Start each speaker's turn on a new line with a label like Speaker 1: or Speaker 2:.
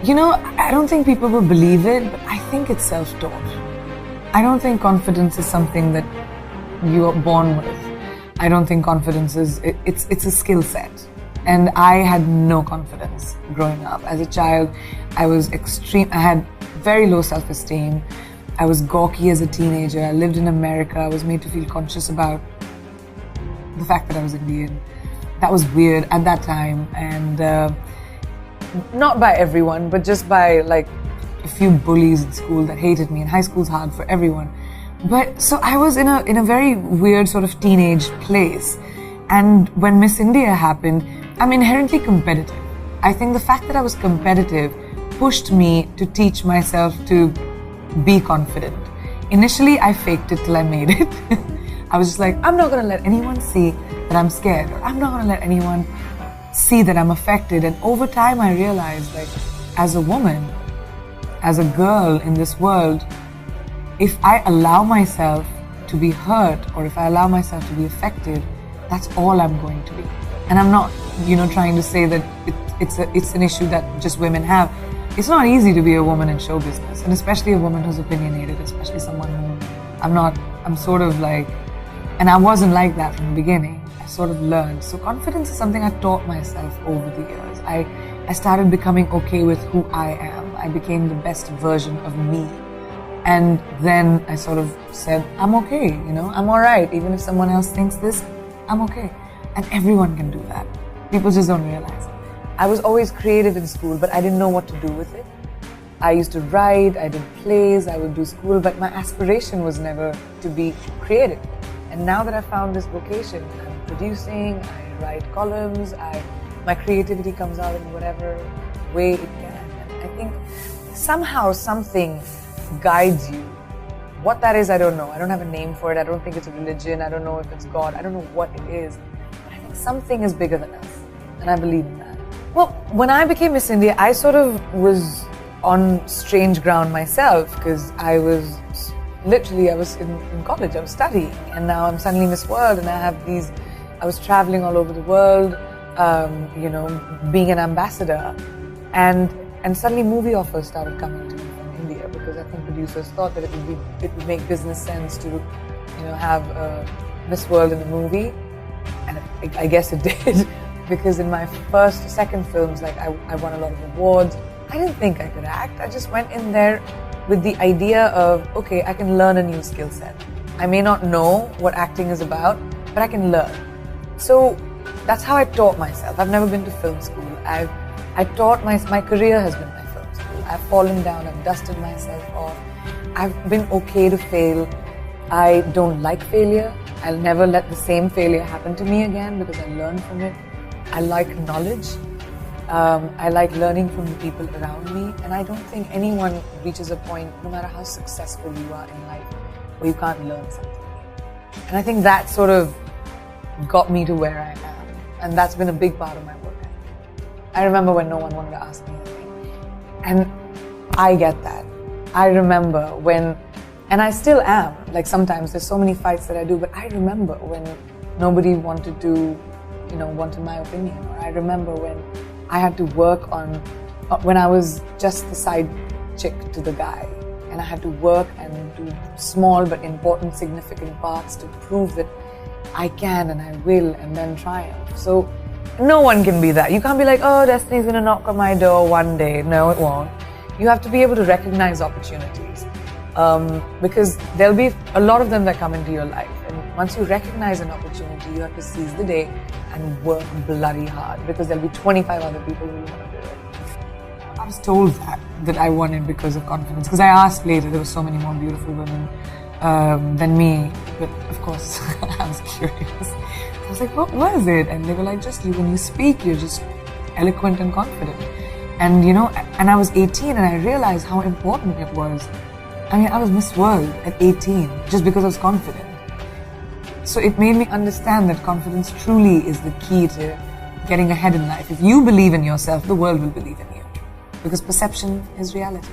Speaker 1: I don't think people will believe it, but I think it's self-taught. I don't think confidence is something that you are born with. I don't think confidence it's a skill set. And I had no confidence growing up. As a child, I had very low self-esteem. I was gawky as a teenager. I lived in America. I was made to feel conscious about the fact that I was Indian. That was weird at that time, and not by everyone, but just by like a few bullies in school that hated me. And high school's hard for everyone. But so I was in a very weird sort of teenage place. And when Miss India happened, I'm inherently competitive. I think the fact that I was competitive pushed me to teach myself to be confident. Initially, I faked it till I made it. I was just like, I'm not going to let anyone see that I'm scared, or I'm not going to let anyone see that I'm affected. And over time, I realized, like, as a woman, as a girl in this world, if I allow myself to be hurt, or if I allow myself to be affected, that's all I'm going to be. And I'm not, trying to say that it's an issue that just women have. It's not easy to be a woman in show business, and especially a woman who's opinionated, especially someone who I'm sort of like, and I wasn't like that from the beginning. I sort of learned. So confidence is something I taught myself over the years. I started becoming okay with who I am. I became the best version of me. And then I sort of said, I'm okay, I'm alright. Even if someone else thinks this, I'm okay. And everyone can do that. People just don't realize it. I was always creative in school, but I didn't know what to do with it. I used to write, I did plays, I would do school, but my aspiration was never to be creative. And now that I found this vocation, I'm producing, I write columns, my creativity comes out in whatever way it can. And I think somehow something guides you. What that is, I don't know. I don't have a name for it. I don't think it's a religion. I don't know if it's God. I don't know what it is. But I think something is bigger than us. And I believe in that. Well, when I became Miss India, I sort of was on strange ground myself, because I was in college, I was studying, and now I'm suddenly Miss World, and I was traveling all over the world, being an ambassador, and suddenly movie offers started coming to me from India, because I think producers thought that it would make business sense to, have Miss World in a movie, and I guess it did. Because in my second films, like I won a lot of awards. I didn't think I could act. I just went in there with the idea of, okay, I can learn a new skill set. I may not know what acting is about, but I can learn. So that's how I taught myself. I've never been to film school. My career has been my film school. I've fallen down, I've dusted myself off. I've been okay to fail. I don't like failure. I'll never let the same failure happen to me again, because I learned from it. I like knowledge. I like learning from the people around me. And I don't think anyone reaches a point, no matter how successful you are in life, where you can't learn something. And I think that sort of got me to where I am. And that's been a big part of my work. I remember when no one wanted to ask me anything. And I get that. I remember when, and I still am, like sometimes there's so many fights that I do, but I remember when nobody wanted my opinion. Or I remember when I had to work on, when I was just the side chick to the guy, and I had to work and do small but important, significant parts to prove that I can and I will, and then triumph. So no one can be that. You can't be like, oh, destiny's gonna knock on my door one day. No, it won't. You have to be able to recognize opportunities, because there'll be a lot of them that come into your life. And once you recognize an opportunity, you have to seize the day and work bloody hard, because there'll be 25 other people who want to do it. I was told that I won it because of confidence, because I asked later, there were so many more beautiful women than me, but of course I was curious. I was like, what was it? And they were like, just you, when you speak, you're just eloquent and confident. And and I was 18, and I realized how important it was. I mean, I was Miss World at 18 just because I was confident. So it made me understand that confidence truly is the key to getting ahead in life. If you believe in yourself, the world will believe in you, because perception is reality.